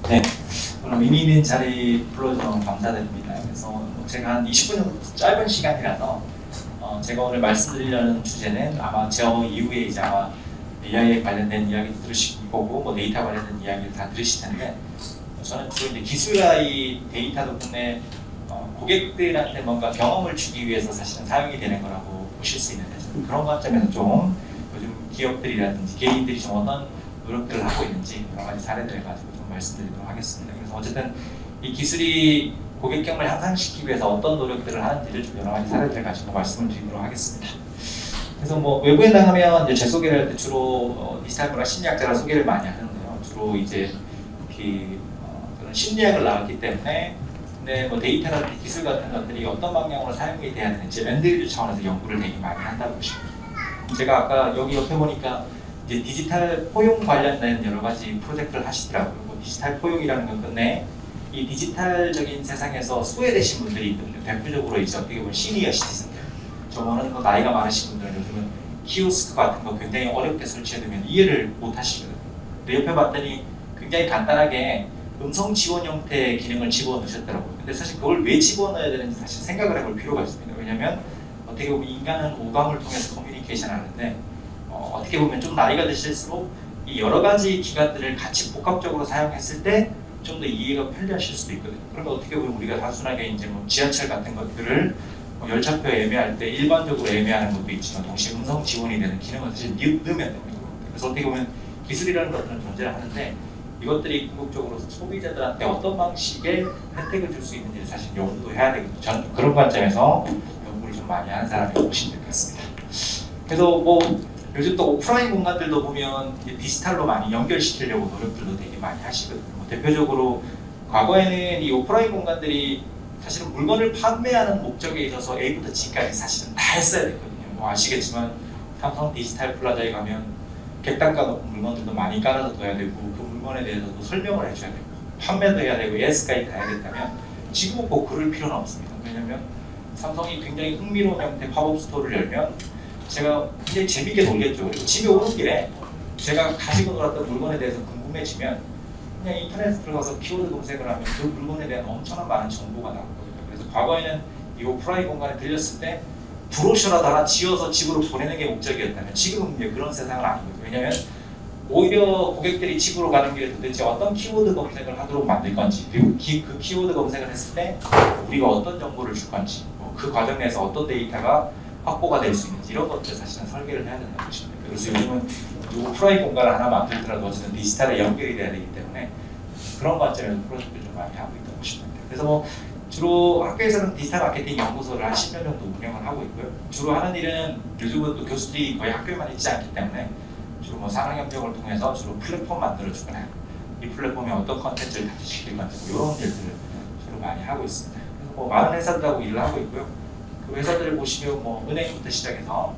네, 오늘 의미 있는 자리 불러주셔서 감사드립니다. 그래서 제가 한 20분 정도 짧은 시간이라서 제가 오늘 말씀드리려는 주제는 아마 저 이후에 이제 아마 AI에 관련된 이야기 들으실 거고 뭐 데이터 관련된 이야기를 다 들으실 텐데 저는 주로 이제 기술과 이 데이터 덕분에 고객들한테 뭔가 경험을 주기 위해서 사실은 사용이 되는 거라고 보실 수 있는데 그런 관점에서 좀 요즘 기업들이라든지 개인들이 좀 어떤 노력들을 하고 있는지 여러 가지 사례들을 가지고 좀 말씀드리도록 하겠습니다. 그래서 어쨌든 이 기술이 고객 경험을 향상시키기 위해서 어떤 노력들을 하는지를 좀 여러 가지 사례들을 가지고 말씀을 드리도록 하겠습니다. 그래서 뭐 외부에 나가면 이제 제 소개를 할 때 주로 디지털 문화 심리학자라 소개를 많이 하는데요. 주로 이제 그런 심리학을 나왔기 때문에 근데 뭐 데이터나 기술 같은 것들이 어떤 방향으로 사용이 돼야 되는지 엔드유저 차원에서 연구를 되게 많이 한다고 보시면 제가 아까 여기 옆에 보니까 이제 디지털 포용 관련된 여러 가지 프로젝트를 하시더라고요. 뭐 디지털 포용이라는 건 끝내 이 디지털적인 세상에서 소외되신 분들이 있거든요. 대표적으로 이제 어떻게 보면 시니어 시티즌들, 저번에는 뭐 나이가 많으신 분들은 요즘은 키오스크 같은 거 굉장히 어렵게 설치해두면 이해를 못 하시거든요. 근데 옆에 봤더니 굉장히 간단하게 음성 지원 형태의 기능을 집어넣으셨더라고요. 근데 사실 그걸 왜 집어넣어야 되는지 사실 생각을 해볼 필요가 있습니다. 왜냐하면 어떻게 보면 인간은 오감을 통해서 커뮤니케이션 하는데 어떻게 보면 좀 나이가 드실수록 이 여러 가지 기관들을 같이 복합적으로 사용했을 때 좀 더 이해가 편리하실 수도 있거든요. 그러면 어떻게 보면 우리가 단순하게 이제 뭐 지하철 같은 것들을 열차표 애매할 때 일반적으로 애매하는 것도 있지만 동시에 음성 지원이 되는 기능을 사실 넣으면 됩니다. 그래서 어떻게 보면 기술이라는 것들은 존재를 하는데 이것들이 궁극적으로 소비자들한테 어떤 방식의 혜택을 줄 수 있는지 사실 연구도 해야 되거든요. 저는 그런 관점에서 연구를 좀 많이 하는 사람이라고 보시면 될 것 같습니다. 그래서 뭐 요즘 또 오프라인 공간들도 보면 디지털로 많이 연결시키려고 노력들도 되게 많이 하시거든요. 뭐 대표적으로 과거에는 이 오프라인 공간들이 사실은 물건을 판매하는 목적에 있어서 A부터 G까지 사실은 다 했어야 됐거든요. 뭐 아시겠지만 삼성 디지털 플라자에 가면 객단가 높은 물건들도 많이 깔아서 둬야 되고 그 물건에 대해서도 설명을 해줘야 되고 판매도 해야 되고 AS까지 다 해야 된다면 지금은 꼭 그럴 필요는 없습니다. 왜냐면 삼성이 굉장히 흥미로운 형태 팝업 스토어를 열면 제가 굉장히 재밌게 놀겠죠. 그리고 집에 오는 길에 제가 가지고 놀았던 물건에 대해서 궁금해지면 그냥 인터넷에 들어가서 키워드 검색을 하면 그 물건에 대한 엄청난 많은 정보가 나오거든요. 그래서 과거에는 이 오프라인 공간에 들렸을 때 브로셔라도 하나 지어서 집으로 보내는 게 목적이었다면 지금은 그런 세상은 아니거든요. 왜냐하면 오히려 고객들이 집으로 가는 길에 도대체 어떤 키워드 검색을 하도록 만들 건지 그리고 그 키워드 검색을 했을 때 우리가 어떤 정보를 줄 건지 그 과정 내에서 어떤 데이터가 확보가 될 수 있는지 이런 것들 사실은 설계를 해야 된다고 보시면 됩니다. 그래서 요즘은 오프라인 공간을 하나 만들더라도 어쨌든 디지털에 연결이 돼야 되기 때문에 그런 관점에서 프로젝트를 좀 많이 하고 있다고 보시면 됩니다. 그래서 뭐 주로 학교에서는 디지털 마케팅 연구소를 한 10년 정도 운영을 하고 있고요. 주로 하는 일은 요즘은 또 교수들이 거의 학교에만 있지 않기 때문에 주로 뭐 산학협력을 통해서 주로 플랫폼 만들어주거나 이 플랫폼에 어떤 컨텐츠를 다시시킬 건지 뭐 이런 일들을 주로 많이 하고 있습니다. 그래서 뭐 많은 회사들하고 일을 하고 있고요. 그 회사들을 보시면 뭐 은행부터 시작해서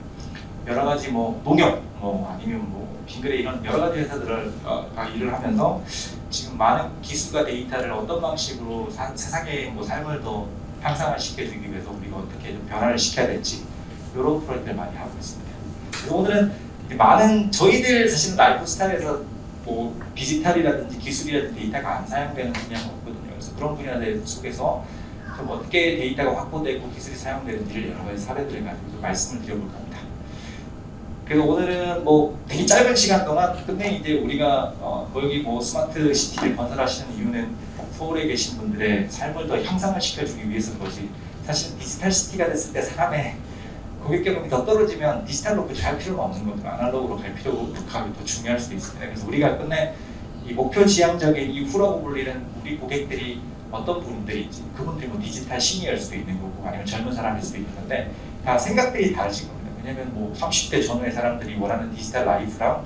여러 가지 뭐 농협 뭐 아니면 뭐 빙그레 이런 여러 가지 회사들을 일을 하면서 지금 많은 기술과 데이터를 어떤 방식으로 세상의 뭐 삶을 더 향상을 시켜주기 위해서 우리가 어떻게 좀 변화를 시켜야 될지 이런 프로젝트를 많이 하고 있습니다. 그래서 오늘은 많은 저희들 사실은 라이프 스타일에서 뭐 디지털이라든지 기술이라든지 데이터가 안 사용되는 분야가 없거든요. 그래서 그런 분야들 속에서 좀 어떻게 데이터가 확보되고 기술이 사용되는지를 여러 가지 사례들을 가지고 좀 말씀을 드려볼 겁니다. 그래서 오늘은 뭐 되게 짧은 시간 동안 끝내 이제 우리가 여기 뭐 스마트 시티를 건설하시는 이유는 서울에 계신 분들의 삶을 더 향상을 시켜주기 위해서인 거지 사실 디지털 시티가 됐을 때 사람의 고객 경험이 더 떨어지면 디지털로 갈 필요가 없는 거죠. 아날로그로 갈 필요가 더 중요할 수도 있습니다. 그래서 우리가 끝내 이 목표 지향적인 이 후라고 불리는 우리 고객들이 어떤 분들인지 그분들이 뭐 디지털 시니어일 수도 있는 거고 아니면 젊은 사람일 수도 있는데 다 생각들이 다르실 겁니다. 왜냐면 뭐 30대 전후의 사람들이 원하는 디지털 라이프랑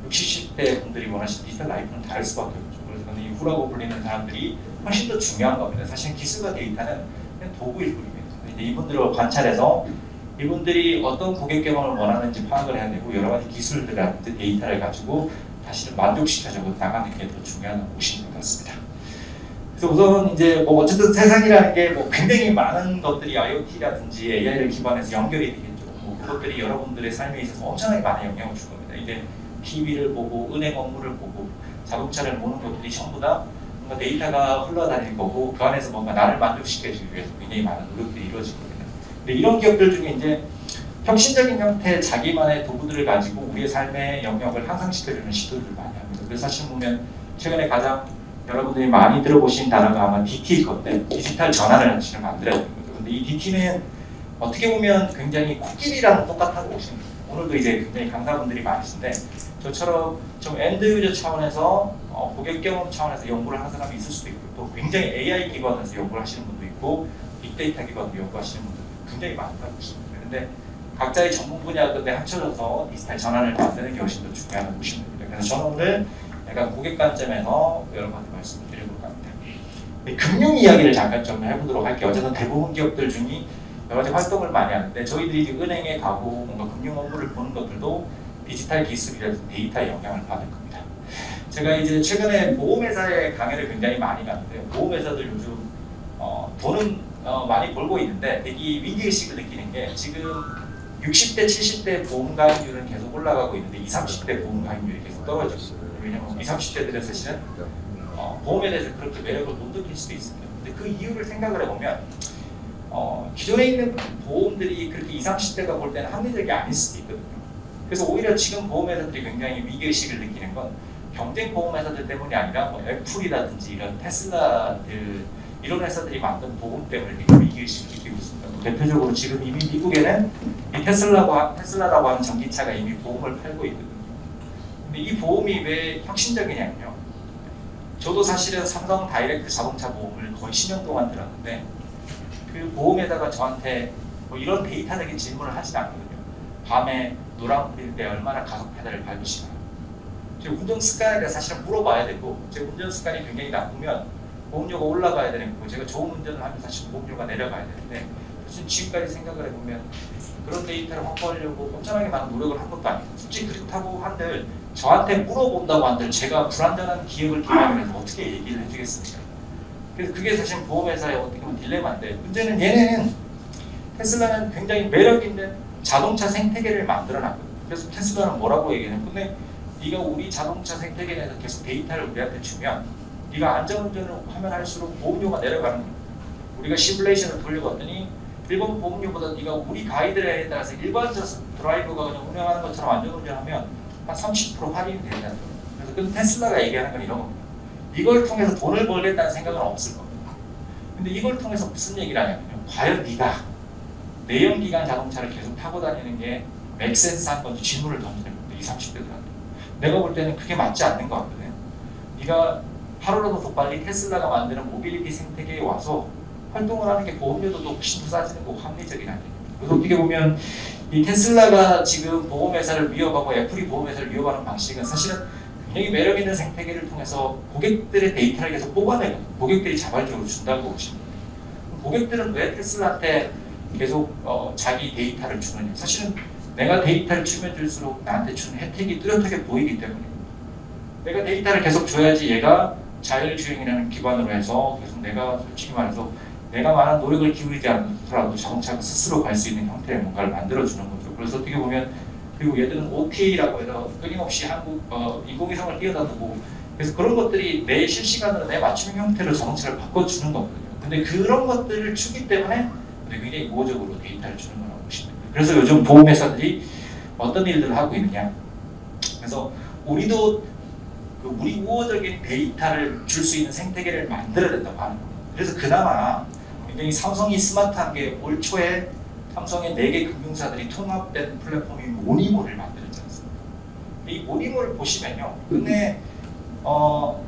60, 70대 분들이 원하시는 디지털 라이프는 다를 수밖에 없죠. 그래서 이 후라고 불리는 사람들이 훨씬 더 중요한 겁니다. 사실 기술과 데이터는 그냥 도구일 뿐입니다. 이제 이분들을 관찰해서 이분들이 어떤 고객 경험을 원하는지 파악을 해야 되고 여러 가지 기술들이라든지 데이터를 가지고 사실은 만족시켜줘 나가는 게 더 중요하다고 보시는 것 같습니다. 그래서 우선 이제 뭐 어쨌든 세상이라는 게 뭐 굉장히 많은 것들이 IoT라든지 AI를 기반해서 연결이 되겠죠. 뭐 그것들이 여러분들의 삶에 있어서 엄청나게 많은 영향을 줄 겁니다. 이제 TV를 보고 은행 업무를 보고 자동차를 보는 것들이 전부 다 뭔가 데이터가 흘러다닐 거고 그 안에서 뭔가 나를 만족시켜주기 위해서 굉장히 많은 노력들이 이루어지거든요. 근데 이런 기업들 중에 이제 혁신적인 형태의 자기만의 도구들을 가지고 우리의 삶의 영역을 향상시켜주는 시도들을 많이 합니다. 그래서 사실 보면 최근에 가장 여러분들이 많이 들어보신 단어가 아마 DT일 건데 디지털 전환을 사실 만들어야 되는 거죠. 근데 이 DT는 어떻게 보면 굉장히 코끼리랑 똑같다고 보시면 돼요. 오늘도 이제 굉장히 강사분들이 많으신데 저처럼 좀 엔드 유저 차원에서 고객 경험 차원에서 연구를 하는 사람이 있을 수도 있고 또 굉장히 AI 기반에서 연구를 하시는 분도 있고 빅데이터 기반으로 연구하시는 분도 굉장히 많다고 보시면 돼요. 근데 각자의 전문 분야들에 합쳐져서 디지털 전환을 만드는 게 훨씬 더 중요하다고 보시면 됩니다. 그래서 저는 오늘 약간 고객 관점에서 여러분한테 말씀을 드려볼까 합니다. 금융 이야기를 잠깐 좀 해보도록 할게요. 어쨌든 대부분 기업들 중에 여러 가지 활동을 많이 하는데 저희들이 이제 은행에 가고 뭔가 금융 업무를 보는 것들도 디지털 기술이라든지 데이터의 영향을 받을 겁니다. 제가 이제 최근에 보험회사의 강의를 굉장히 많이 갔는데요. 보험회사들 요즘 돈은 많이 벌고 있는데 되게 위기의식을 느끼는 게 지금 60대, 70대 보험 가입률은 계속 올라가고 있는데 20, 30대 보험 가입률이 계속 떨어지고 있어요. 왜냐하면 20, 30대들은 사실은 보험에 대해서 그렇게 매력을 못 느낄 수도 있습니다. 근데 그 이유를 생각을 해보면 기존에 있는 보험들이 그렇게 20, 30대가 볼 때는 합리적이 아닐 수도 있거든요. 그래서 오히려 지금 보험회사들이 굉장히 위기의식을 느끼는 건 경쟁 보험회사들 때문이 아니라 뭐 애플이라든지 이런 테슬라들 이런 회사들이 만든 보험 때문에 되게 위기의식을 느끼고 있습니다. 대표적으로 지금 이미 미국에는 이 테슬라라고 하는 전기차가 이미 보험을 팔고 있거든요. 근데 이 보험이 왜 혁신적이냐면요. 저도 사실은 삼성 다이렉트 자동차 보험을 거의 10년 동안 들었는데 그 보험에다가 저한테 뭐 이런 데이터적인 질문을 하진 않거든요. 밤에 노란불일 때 얼마나 가속 페달을 밟으시나요? 제 운전 습관에 대해서 사실은 물어봐야 되고 제 운전 습관이 굉장히 나쁘면 보험료가 올라가야 되는 거고 제가 좋은 운전을 하면 사실 보험료가 내려가야 되는데 사실 지금까지 생각을 해보면 그런 데이터를 확보하려고 엄청나게 많은 노력을 한 것도 아니고 솔직히 그렇다고 한들 저한테 물어본다고 한들 제가 불완전한 기억을 기반으로 해서 어떻게 얘기를 해주겠습니까? 그래서 그게 사실 보험회사의 어떻게 보면 딜레마인데 문제는 얘네는 테슬라는 굉장히 매력 있는 자동차 생태계를 만들어놨거든요. 그래서 테슬라는 뭐라고 얘기해요? 근데 네가 우리 자동차 생태계 내에서 계속 데이터를 우리한테 주면 네가 안전운전을 하면 할수록 보험료가 내려가는 거예요. 우리가 시뮬레이션을 돌려봤더니 일본 보험료보다 네가 우리 가이드라인에 따라서 일반적 드라이버가 그냥 운행하는 것처럼 안전운전하면 한 30% 할인이 된다는 거예요. 그래서 그 테슬라가 얘기하는 건 이런 겁니다. 이걸 통해서 돈을 벌겠다는 생각은 없을 겁니다. 근데 이걸 통해서 무슨 얘기를 하냐면요. 과연 네가 내연기관 자동차를 계속 타고 다니는 게 맥센스한 건지 질문을 던지는 겁니다. 20, 30대들한테. 내가 볼 때는 그게 맞지 않는 것 같거든요. 네가 하루라도 더 빨리 테슬라가 만드는 모빌리티 생태계에 와서 활동을 하는 게 보험료도 훨씬 더 싸지는 거고 합리적인 아닙니다. 그래서 어떻게 보면 이 테슬라가 지금 보험회사를 위협하고 애플이 보험회사를 위협하는 방식은 사실은 굉장히 매력 있는 생태계를 통해서 고객들의 데이터를 계속 뽑아내고 고객들이 자발적으로 준다고 보십니다. 고객들은 왜 테슬라한테 계속 자기 데이터를 주느냐? 사실은 내가 데이터를 주면 줄수록 나한테 주는 혜택이 뚜렷하게 보이기 때문입니다. 내가 데이터를 계속 줘야지 얘가 자율주행이라는 기반으로 해서 계속 내가 솔직히 말해서 내가 많은 노력을 기울이지 않더라도 자동차가 스스로 갈 수 있는 형태의 뭔가를 만들어주는 거죠. 그래서 어떻게 보면 그리고 얘들은 OTA라고 해서 끊임없이 한국 인공위성을 띄워다두고 그래서 그런 것들이 내 실시간으로 내 맞춤 형태로 자동차를 바꿔주는 거거든요. 근데 그런 것들을 주기 때문에 굉장히 우호적으로 데이터를 주는 거라고 보시면 됩니다. 그래서 요즘 보험회사들이 어떤 일들을 하고 있느냐. 그래서 우리도 우리 우호적인 데이터를 줄 수 있는 생태계를 만들어야 된다고 하는 겁니다. 그래서 그나마 굉장히 삼성이 스마트한 게 올 초에 삼성의 4개 금융사들이 통합된 플랫폼이 모니모를 만들었지 않습니까? 이 모니모를 보시면요. 근데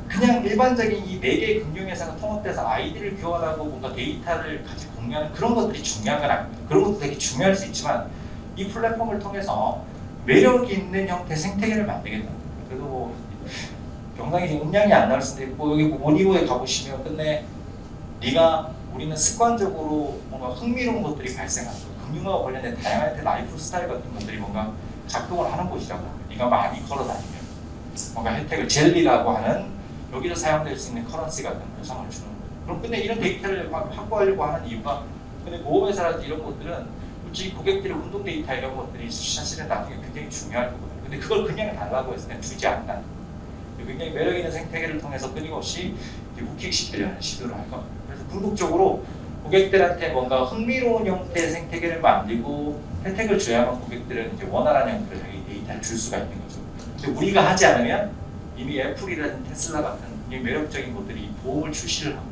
그냥 일반적인 이 4개의 금융회사가 통합돼서 아이디를 교환하고 뭔가 데이터를 같이 공유하는 그런 것들이 중요한 건 아닙니다. 그런 것도 되게 중요할 수 있지만 이 플랫폼을 통해서 매력 있는 형태의 생태계를 만들겠다. 그래서 뭐 영상이 지금 음량이 안 나올 수도 있고 여기 모니모에 가보시면 근데 네가 우리는 습관적으로 뭔가 흥미로운 것들이 발생하고 금융과 관련된 다양한 라이프 스타일 같은 것들이 뭔가 작동을 하는 곳이라고 합니다. 네가 많이 걸어다니면 뭔가 혜택을 젤리라고 하는 여기서 사용될 수 있는 커런시 같은 보상을 주는 거예요. 그럼 근데 이런 데이터를 확보하려고 하는 이유가 근데 보험회사라든지 이런 것들은 솔직히 고객들의 운동 데이터 이런 것들이 사실은 나중에 굉장히 중요할 거거든요. 근데 그걸 그냥 달라고 했을 때 주지 않는다. 굉장히 매력 있는 생태계를 통해서 끊임없이 우킥시키려는 시도를 할 겁니다. 그래서 궁극적으로 고객들한테 뭔가 흥미로운 형태의 생태계를 만들고 혜택을 줘야만 고객들은 이제 원활한 형태로 자기 데이터를 줄 수가 있는 거죠. 근데 우리가 하지 않으면 이미 애플이라든 테슬라 같은 굉장히 매력적인 곳들이 보험을 출시를 하고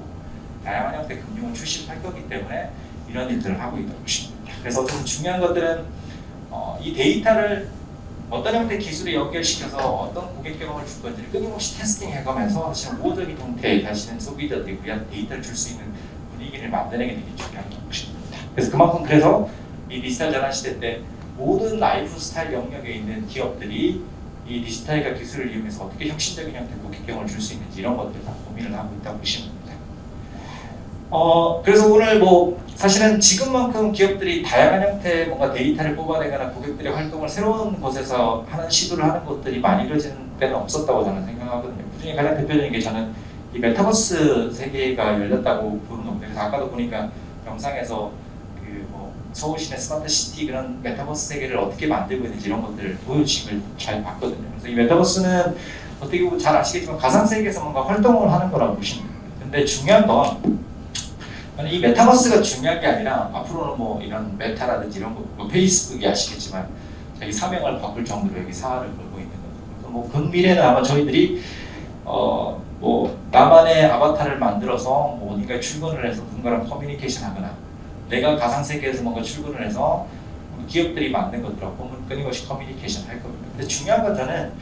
다양한 형태의 금융을 출시할 거기 때문에 이런 일들을 하고 있다고 보시면 됩니다. 그래서 좀 중요한 것들은 이 데이터를 어떤 형태의 기술에 연결시켜서 어떤 고객 경험을 줄 건지를 끊임없이 테스팅해가면서 사실 모든 형태의 다시는 소비자들이 위한 데이터를 줄 수 있는 분위기를 만들어내게 되게 중요하다고 보시면 됩니다. 그래서 그만큼 그래서 이 디지털 전환 시대 때 모든 라이프 스타일 영역에 있는 기업들이 이 디지털과 기술을 이용해서 어떻게 혁신적인 형태의 고객 경험을 줄 수 있는지 이런 것들을 다 고민을 하고 있다고 보시면 됩니다. 그래서 오늘 뭐 사실은 지금만큼 기업들이 다양한 형태의 뭔가 데이터를 뽑아내거나 고객들의 활동을 새로운 곳에서 하는 시도를 하는 것들이 많이 이루어지는 때는 없었다고 저는 생각하거든요. 그중에 가장 대표적인 게 저는 이 메타버스 세계가 열렸다고 보는 겁니다. 그래서 아까도 보니까 영상에서 그 뭐 서울시내 스마트시티 그런 메타버스 세계를 어떻게 만들고 있는지 이런 것들을 보여주신 걸 잘 봤거든요. 그래서 이 메타버스는 어떻게 보면 잘 아시겠지만 가상 세계에서 뭔가 활동을 하는 거라고 보시면 됩니다. 근데 중요한 건 이 메타버스가 중요한 게 아니라 앞으로는 뭐 이런 메타라든지 이런 거, 뭐 페이스북이 아시겠지만 자기 사명을 바꿀 정도로 여기 사활을 걸고 있는 거죠. 그래서 뭐 근미래는 아마 저희들이 뭐 나만의 아바타를 만들어서 뭐 어딘가에 출근을 해서 누군가랑 커뮤니케이션 하거나 내가 가상 세계에서 뭔가 출근을 해서 기업들이 만든 것들하고 끊임없이 커뮤니케이션 할 겁니다. 근데 중요한 건 저는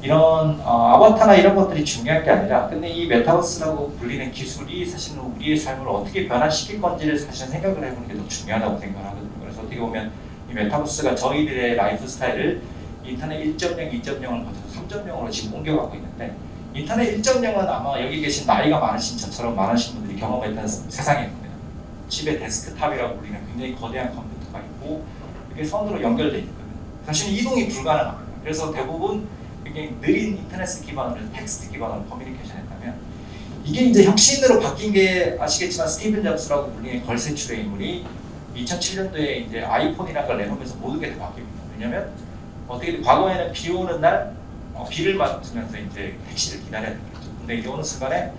이런 아바타나 이런 것들이 중요한 게 아니라 근데 이 메타버스라고 불리는 기술이 사실은 우리의 삶을 어떻게 변화시킬 건지를 사실 생각을 해보는 게 더 중요하다고 생각하거든요. 그래서 어떻게 보면 이 메타버스가 저희들의 라이프 스타일을 인터넷 1.0, 2.0을 거쳐서 3.0으로 지금 옮겨가고 있는데 인터넷 1.0은 아마 여기 계신 나이가 많으신 저처럼 많으신 분들이 경험했던 세상일 겁니다. 집에 데스크탑이라고 불리는 굉장히 거대한 컴퓨터가 있고 이게 선으로 연결되어 있거든요. 사실 이동이 불가능합니다. 그래서 대부분 굉장히 느린 인터넷 기반으로 텍스트 기반으로 커뮤니케이션 했다면 이게 이제 혁신으로 바뀐 게 아시겠지만 스티븐 잡스라고 불리는 걸쇠출의 인물이 2007년도에 이제 아이폰이라는 걸 내놓으면서 모든 게 다 바뀝니다. 왜냐면 어떻게 과거에는 비 오는 날 비를 맞으면서 이제 택시를 기다려야 되겠죠. 근데 이제 어느 순간에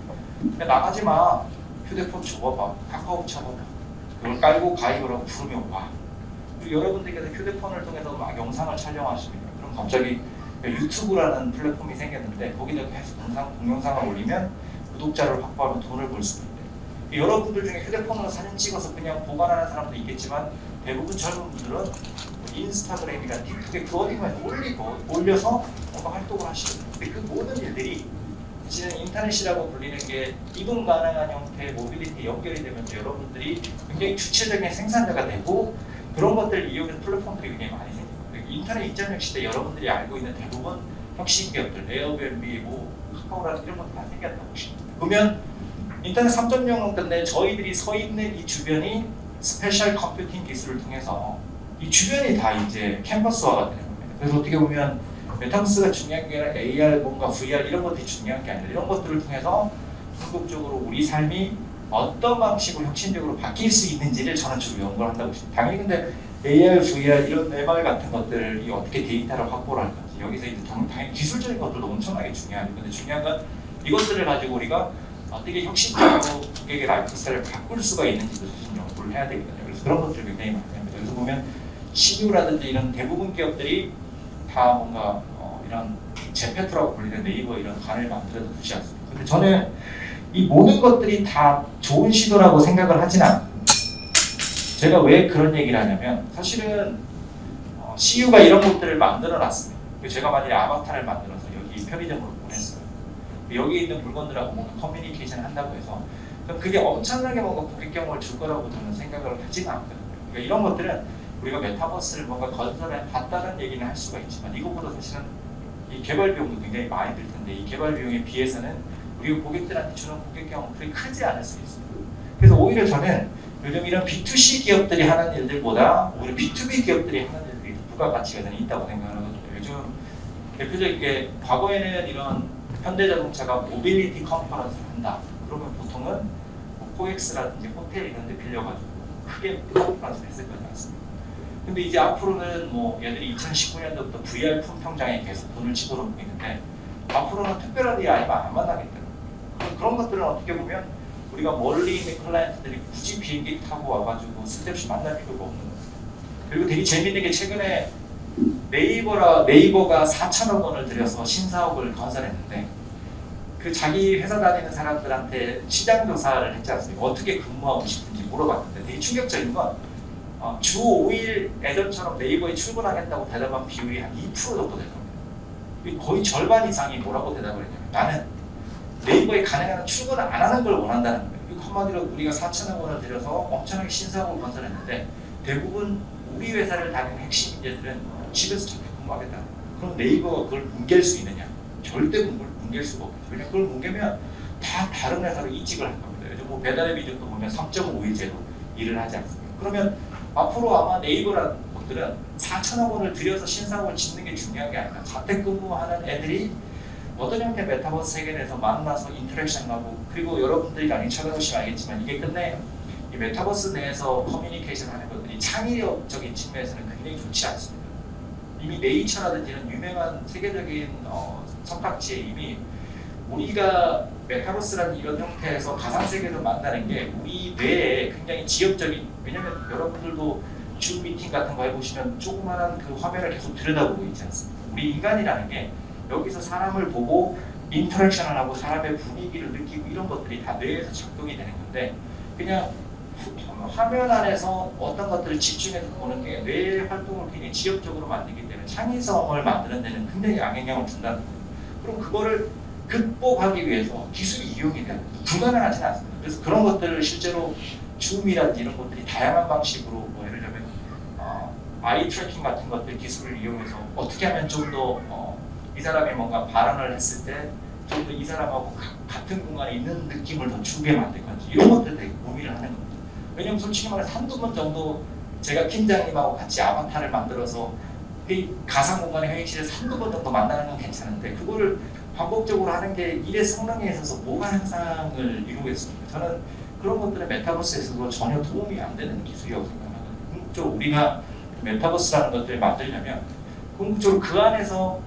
나가지 마. 휴대폰 줘봐봐. 카카오 쳐봐봐. 그걸 깔고 가입을 하고 부르면 와. 그리고 여러분들께서 휴대폰을 통해서 막 영상을 촬영하십니다. 그럼 갑자기 유튜브라는 플랫폼이 생겼는데 거기다 계속 동영상을 올리면 구독자를 확보하면 돈을 벌 수가 있대요. 여러분들 중에 휴대폰으로 사진 찍어서 그냥 보관하는 사람도 있겠지만 대부분 젊은 분들은 인스타그램이나 틱톡에 그 어디만 올려서 뭔가 활동을 하시거든요. 근데 그 모든 일들이 사실은 인터넷이라고 불리는 게 이동 가능한 형태의 모빌리티 연결이 되면서 여러분들이 굉장히 주체적인 생산자가 되고 그런 것들을 이용해서 플랫폼들이 굉장히 많이 생깁니다. 인터넷 2.0 시대 여러분들이 알고 있는 대부분 혁신 기업들, 에어비앤비, 뭐 카카오라든지 이런 것들 다 생겼다고 보시면 됩니다. 보면 인터넷 3.0은 근데 저희들이 서 있는 이 주변이 스페셜 컴퓨팅 기술을 통해서 이 주변이 다 이제 캔버스화가 되는 겁니다. 그래서 어떻게 보면 메타버스가 중요한 게 아니라 AR, 뭔가 VR 이런 것들이 중요한 게 아니라 이런 것들을 통해서 궁극적으로 우리 삶이 어떤 방식으로 혁신적으로 바뀔 수 있는지를 저는 주로 연구를 한다고 보십니다. 당연히 근데 AR, VR 이런 MR 같은 것들이 어떻게 데이터를 확보를 할 건지 여기서 이제 당연히 기술적인 것들도 엄청나게 중요하죠. 근데 중요한 건 이것들을 가지고 우리가 어떻게 혁신적으로 고객의 라이프 스타일을 바꿀 수가 있는지도 사실 연구를 해야 되거든요. 그래서 그런 것들을 굉장히 많이 합니다. 그래서 보면 CU라든지 이런 대부분 기업들이 다 뭔가 이런 제페토라고 불리는 네이버 이런 간을 만들어서 두지 않습니다. 근데 저는 이 모든 것들이 다 좋은 시도라고 생각을 하진 않습니다. 제가 왜 그런 얘기를 하냐면 사실은 CU가 이런 것들을 만들어 놨습니다. 제가 만약에 아바타를 만들어서 여기 편의점으로 보냈어요. 여기 있는 물건들하고 뭔가 커뮤니케이션을 한다고 해서 그게 엄청나게 뭔가 고객 경험을 줄 거라고 저는 생각을 하지는 않거든요. 그러니까 이런 것들은 우리가 메타버스를 뭔가 건설해 봤다는 얘기는 할 수가 있지만 이것보다 사실은 이 개발 비용도 굉장히 많이 들 텐데 이 개발 비용에 비해서는 우리가 고객들한테 주는 고객 경험은 그렇게 크지 않을 수 있습니다. 그래서 오히려 저는 요즘 이런 B2C 기업들이 하는 일들보다 오히려 B2B 기업들이 하는 일들이 더 부가가치가 저는 있다고 생각하거든요. 요즘 대표적인 게 과거에는 이런 현대자동차가 모빌리티 컨퍼런스를 한다. 그러면 보통은 뭐 코엑스라든지 호텔 이런 데 빌려가지고 크게 컨퍼런스를 했을 거지 않습니까? 근데 이제 앞으로는 뭐 얘들이 2019년도부터 VR 품평장에 계속 돈을 집어넣고 있는데 앞으로는 특별한 일 아니면 안 만나겠다. 그런 것들은 어떻게 보면 우리가 멀리 있는 클라이언트들이 굳이 비행기 타고 와가지고 쓸데없이 만날 필요가 없는 거예요. 그리고 되게 재밌는 게 최근에 네이버가 4천억 원을 들여서 신사옥을 건설했는데 그 자기 회사 다니는 사람들한테 시장 조사를 했지 않습니까? 어떻게 근무하고 싶은지 물어봤는데 되게 충격적인 건 주 5일 예전처럼 네이버에 출근하겠다고 대답한 비율이 한 2% 정도 될 겁니다. 거의 절반 이상이 뭐라고 대답을 했냐면 나는 네이버에 가능한 출근을 안 하는 걸 원한다는 거예요. 한마디로 우리가 4천억 원을 들여서 엄청나게 신사옥을 건설했는데 대부분 우리 회사를 다니는 핵심 인재들은 집에서 저렇게 근무하겠다. 그럼 네이버가 그걸 뭉갤 수 있느냐? 절대 뭉갤 수가 없죠. 왜냐면 그걸 뭉개면 다 다른 회사로 이직을 할 겁니다. 요즘 뭐 배달의 민족도 보면 3.5일제로 일을 하지 않습니까? 그러면 앞으로 아마 네이버라는 것들은 4천억 원을 들여서 신사옥을 짓는 게 중요한 게 아니라 자택근무하는 애들이 어떤 형태의 메타버스 세계 내에서 만나서 인터랙션하고 그리고 여러분들이 많이 찾아보시면 알겠지만 이게 끝내 이 메타버스 내에서 커뮤니케이션 하는 것들이 창의력적인 측면에서는 굉장히 좋지 않습니다. 이미 네이처라든지 이런 유명한 세계적인 선박지에 이미 우리가 메타버스라는 이런 형태에서 가상세계를 만나는 게 우리 뇌에 굉장히 지역적인, 왜냐면 여러분들도 줌 미팅 같은 거 해보시면 조그마한 그 화면을 계속 들여다보고 있지 않습니까? 우리 인간이라는 게 여기서 사람을 보고 인터랙션을 하고 사람의 분위기를 느끼고 이런 것들이 다 뇌에서 작동이 되는 건데 그냥 화면 안에서 어떤 것들을 집중해서 보는 게 뇌의 활동을 굉장히 지역적으로 만들기 때문에 창의성을 만드는 데는 굉장히 영향을 준다는 거예요. 그럼 그거를 극복하기 위해서 기술이 이용이 돼요. 불가능하지는 않습니다. 그래서 그런 것들을 실제로 줌이라든지 이런 것들이 다양한 방식으로 뭐 예를 들면 아이 트래킹 같은 것들 기술을 이용해서 어떻게 하면 좀 더 이 사람이 뭔가 발언을 했을 때 좀 더 이 사람하고 같은 공간에 있는 느낌을 더 주게 만들 건지 이런 것들 되게 고민을 하는 겁니다. 왜냐면 솔직히 말해서 한두 번 정도 제가 팀장님하고 같이 아바타를 만들어서 이 가상 공간의 회의실에서 한두 번 정도 만나는 건 괜찮은데 그거를 반복적으로 하는 게 일의 성능에 있어서 뭐가 향상을 이루겠습니까? 저는 그런 것들은 메타버스에서도 전혀 도움이 안 되는 기술이라고 생각하거든요. 궁극적으로 우리가 메타버스라는 것들을 만들려면 궁극적으로 그 안에서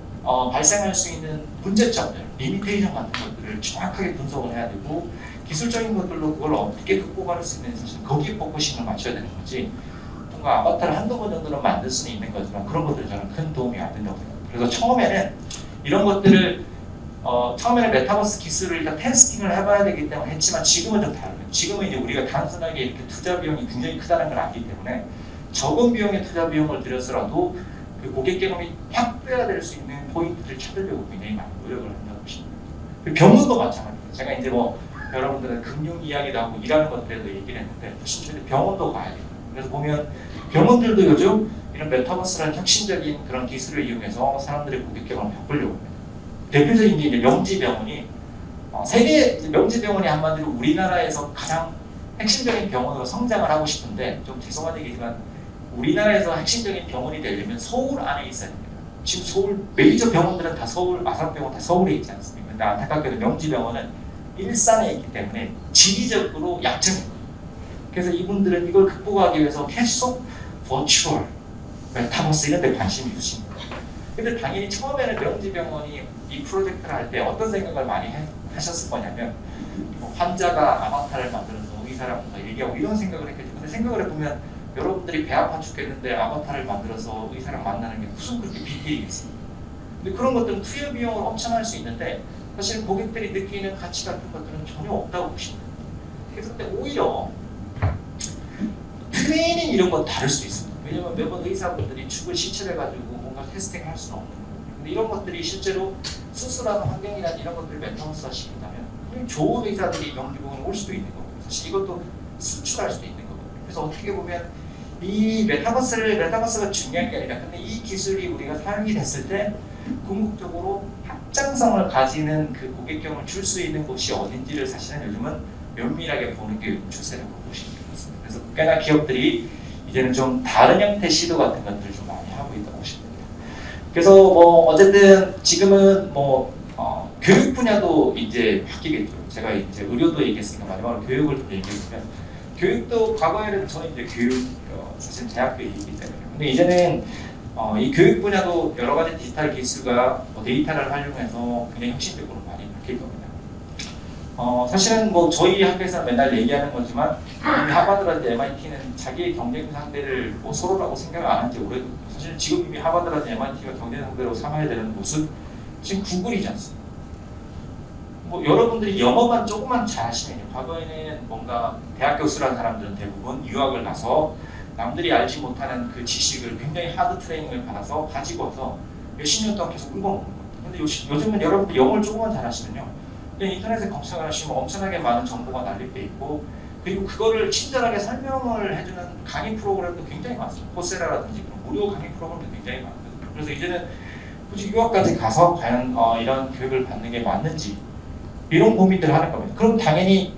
발생할 수 있는 문제점들, 리미테이션 같은 것들을 정확하게 분석을 해야 되고 기술적인 것들로 그걸 어떻게 극복할 수 있는 사실 거기에 포커싱을 맞춰야 되는 거지 뭔가 아바타를 한두 번 정도는 만들 수는 있는 거지만 그런 것들은 저는 큰 도움이 안 된다고 생각합니다. 그래서 처음에는 이런 것들을 처음에는 메타버스 기술을 일단 테스팅을 해봐야 되기 때문에 했지만 지금은 좀 다르죠. 지금은 이제 우리가 단순하게 이렇게 투자 비용이 굉장히 크다는 걸 알기 때문에 적은 비용의 투자 비용을 들여서라도 그 고객 경험이 확대가 될 수 있는 포인트를 찾으려고 굉장히 많은 노력을 한다고 보시면 됩니다. 병원도 마찬가지입니다. 제가 이제 뭐 여러분들은 금융 이야기도 하고 일하는 것들에도 얘기를 했는데 심지어 병원도 가야 돼요. 그래서 보면 병원들도 요즘 이런 메타버스라는 혁신적인 그런 기술을 이용해서 사람들의 고객 경험을 바꾸려고 합니다. 대표적인 게 이제 명지병원이 세계 명지병원이 한마디로 우리나라에서 가장 핵심적인 병원으로 성장을 하고 싶은데 좀 죄송한 얘기지만 우리나라에서 핵심적인 병원이 되려면 서울 안에 있어야 됩니다. 지금 서울 메이저 병원들은 다 서울, 아산병원 다 서울에 있지 않습니까? 근데 안타깝게도 명지병원은 일산에 있기 때문에 지리적으로 약점입니다. 그래서 이분들은 이걸 극복하기 위해서 계속 버추얼, 메타버스 이런 데 관심이 있으십니다. 근데 당연히 처음에는 명지병원이 이 프로젝트를 할 때 어떤 생각을 많이 하셨을 거냐면 환자가 아바타를 만들어서 의사랑부터 얘기하고 이런 생각을 했겠죠. 근데 생각을 해보면 여러분들이 배 아파 죽겠는데 아바타를 만들어서 의사랑 만나는 게 무슨 그렇게 빅딜이겠습니까? 근데 그런 것들은 투여 비용을 엄청 할 수 있는데 사실 고객들이 느끼는 가치 같은 것들은 전혀 없다고 보십니다. 그래서 그때 오히려 트레이닝 이런 건 다를 수 있습니다. 왜냐면 매번 의사분들이 죽을 시체해가지고 뭔가 테스팅을 할 수는 없는 거예요. 근데 이런 것들이 실제로 수술하는 환경이나 이런 것들을 메타버스화 시킨다면 좋은 의사들이 명지병원에 올 수도 있는 거고 사실 이것도 수출할 수도 있는 거고 그래서 어떻게 보면 이 메타버스가 중요한 게 아니라 근데 이 기술이 우리가 사용이 됐을 때 궁극적으로 확장성을 가지는 그 고객경험을 줄 수 있는 곳이 어딘지를 사실은 요즘은 면밀하게 보는 게 추세라고 보시면 되겠습니다. 그래서 꽤나 기업들이 이제는 좀 다른 형태의 시도 같은 것들을 좀 많이 하고 있다고 보시면 됩니다. 그래서 뭐 어쨌든 지금은 뭐 교육 분야도 이제 바뀌겠죠. 제가 이제 의료도 얘기했으니까 마지막으로 교육을 좀 얘기해주면 교육도 과거에는 저는 이제 교육 사실 대학교 얘기이기 때문에 근데 이제는 이 교육 분야도 여러 가지 디지털 기술과 데이터를 활용해서 굉장히 혁신적으로 많이 바뀔 겁니다. 사실은 뭐 저희 학교에서 맨날 얘기하는 거지만 하버드라든지 MIT는 자기의 경쟁 상대를 뭐 서로라고 생각을 안 한 지 오래됐거든요. 사실 지금 이미 하버드라든지 MIT가 경쟁 상대로 삼아야 되는 곳은 지금 구글이지 않습니까? 뭐 여러분들이 영어만 조금만 잘하시면요. 과거에는 뭔가 대학 교수라는 사람들은 대부분 유학을 가서 남들이 알지 못하는 그 지식을 굉장히 하드 트레이닝을 받아서 가지고 와서 몇십 년 동안 계속 읊어먹는 거예요. 근데 요즘은 여러분들 영어를 조금만 잘하시면요. 그냥 인터넷에 검색을 하시면 엄청나게 많은 정보가 난립돼 있고, 그리고 그거를 친절하게 설명을 해주는 강의 프로그램도 굉장히 많습니다. 코세라라든지 그런 무료 강의 프로그램도 굉장히 많거든요. 그래서 이제는 굳이 유학까지 가서 과연 이런 교육을 받는 게 맞는지 이런 고민들을 하는 겁니다. 그럼 당연히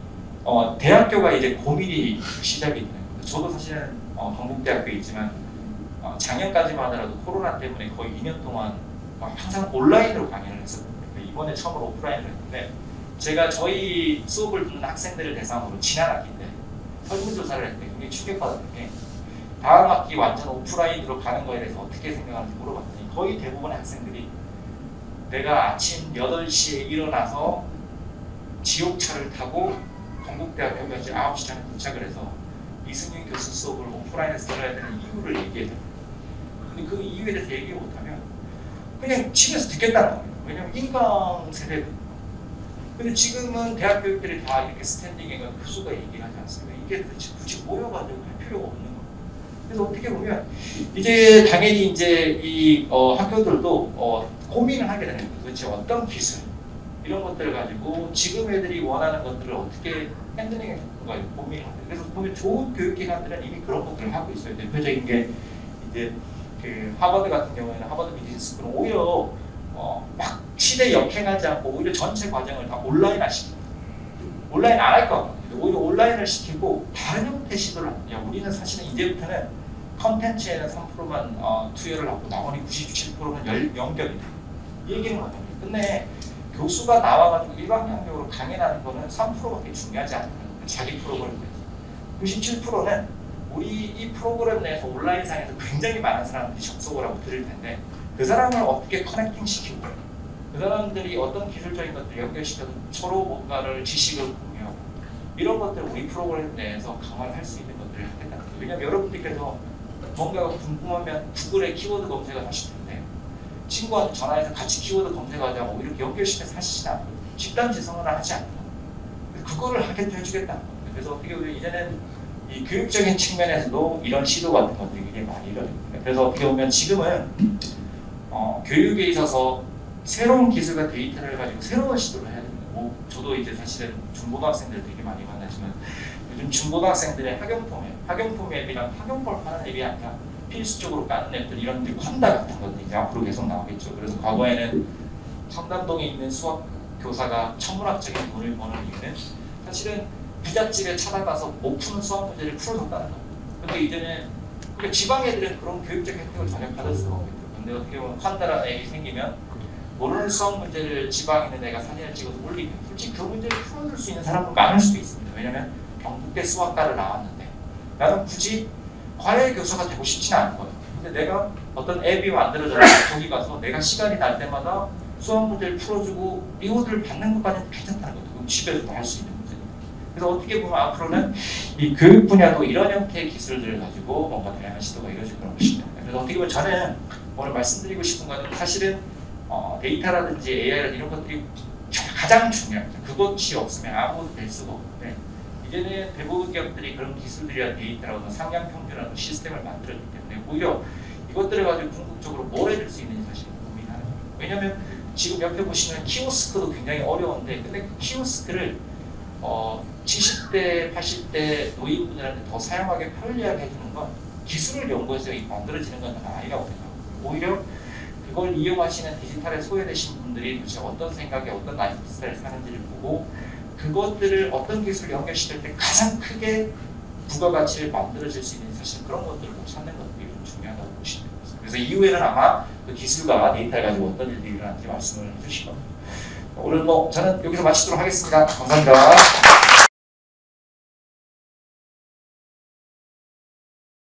대학교가 이제 고민이 시작이 되는 거예요. 저도 사실은 경북대학교에 있지만 작년까지만 하더라도 코로나 때문에 거의 2년 동안 항상 온라인으로 강의를 했었거든요. 이번에 처음으로 오프라인을 했는데, 제가 저희 수업을 듣는 학생들을 대상으로 지난 학기 때 설문조사를 했는데 굉장히 충격받았던 게, 다음 학기 완전 오프라인으로 가는 거에 대해서 어떻게 생각하는지 물어봤더니 거의 대부분의 학생들이 내가 아침 8시에 일어나서 지옥차를 타고 경북대학교까지 9시 전에 도착을 해서 이승윤 교수 수업을 오프라인에서 들어야 되는 이유를 얘기해요. 근데 그 이유에 대해서 얘기 못하면 그냥 집에서 듣겠다는 거예요. 왜냐면 인강 세대거든요. 근데 지금은 대학 교육들이 다 이렇게 스탠딩에 교수가 얘기를 하지 않습니까? 이게 도대체 굳이 모여가지고 할 필요가 없는 거예요. 그래서 어떻게 보면 이제 당연히 이제 이 학교들도 고민을 하게 되는 거예요. 도대체 어떤 기술 이런 것들을 가지고 지금 애들이 원하는 것들을 어떻게 핸들링해 줄까 고민을 합니다. 그래서 보면 좋은 교육기관들은 이미 그런 것들을 하고 있어요. 대표적인 게 이제 그 하버드 같은 경우에는 하버드 비즈니스 스쿨은 오히려 막 시대에 역행하지 않고 오히려 전체 과정을 다 온라인화 시킵니다. 온라인 안 할 것 같아요. 오히려 온라인을 시키고 다른 형태 시도를 합니다. 우리는 사실은 이제부터는 컨텐츠에는 3%만 투여를 하고 나머지 97%는 연결이다. 이 얘기는 거예요. 근데 교수가 나와가지고 일방향적으로 강연하는 거는 3%밖에 중요하지 않아요. 자기 프로그램 내에서. 97%는 우리 이 프로그램 내에서 온라인상에서 굉장히 많은 사람들이 접속을 하고 들을 텐데, 그 사람을 어떻게 커넥팅 시키고 그 사람들이 어떤 기술적인 것들을 연결시켜서 서로 뭔가를 지식을 공유하고 이런 것들을 우리 프로그램 내에서 강화할 수 있는 것들을 하겠다는 거예요. 왜냐하면 여러분들께서 뭔가가 궁금하면 구글에 키워드 검색을 하실 텐데 친구한테 전화해서 같이 키워드 검색하자고 이렇게 연결시켜서 하시진 않고 집단 지성을 하지 않고 그거를 하게 해주겠다는 겁니다. 그래서 어떻게 보면 이제는 이 교육적인 측면에서도 이런 시도 같은 것들이 굉장히 많이 일어납니다. 그래서 어떻게 보면 지금은 교육에 있어서 새로운 기술과 데이터를 가지고 새로운 시도를 해야 됩니다. 저도 이제 사실은 중고등학생들 되게 많이 만나지만 요즘 중고등학생들의 학용품 앱이랑 학용벌 파는 앱이 아니라 필수적으로 까는 앱들, 이런 콘다 같은 것들이 이제 앞으로 계속 나오겠죠. 그래서 과거에는 청담동에 있는 수학 교사가 천문학적인 돈을 버는 이유는 사실은 부잣집에 찾아가서 못 푸는 수학 문제를 풀어줬다는 겁니다. 근데 이제는 그러니까 지방 애들은 그런 교육적 혜택을 전혀 받을 수가 없겠죠. 근데 어떻게 보면 콘다라는 앱이 생기면 모르는 수학 문제를 지방에 있는 애가 사진을 찍어서 올리면 솔직히 그 문제를 풀어줄 수 있는 사람은 많을 수도 있습니다. 왜냐면 경북대 수학과를 나왔는데 나는 굳이 과외 교사가 되고 싶지는 않은 거예요. 근데 내가 어떤 앱이 만들어져서 거기 가서 내가 시간이 날 때마다 수학 문제를 풀어주고 리워드를 받는 것까지는 괜찮다는 거죠. 그럼 집에서도 할 수 있는 문제입니다. 그래서 어떻게 보면 앞으로는 이 교육 분야도 이런 형태의 기술들을 가지고 뭔가 다양한 시도가 이루어질 거라고 보십니다. 그래서 어떻게 보면 저는 오늘 말씀드리고 싶은 거는 사실은 데이터라든지 AI라든지 이런 것들이 가장 중요합니다. 그것이 없으면 아무것도 될 수가 없는데 이제는 대부분 기업들이 그런 기술들이나 데이터라든지 상향 평준화도 시스템을 만들었기 때문에 오히려 이것들을 가지고 궁극적으로 뭘 해줄 수 있는지 사실 고민하는 거예요. 왜냐하면 지금 옆에 보시면 키오스크도 굉장히 어려운데 근데 그 키오스크를 70대, 80대 노인분들한테 더 사용하기 편리하게 해주는 건 기술을 연구해서 만들어지는 건 아니라고 생각합니다. 오히려 그걸 이용하시는 디지털에 소외되신 분들이 도대체 어떤 생각에 어떤 라이프 스타일을 사는지를 보고 그것들을 어떤 기술을 연결시킬 때 가장 크게 부가가치를 만들어질 수 있는 사실 그런 것들을 찾는 것들이 좀 중요하다고 보시면 됩니다. 그래서 이후에는 아마 그 기술과 데이터를 가지고 어떤 일들이 일어날지 말씀을 해주실 겁니다. 오늘 저는 여기서 마치도록 하겠습니다. 감사합니다.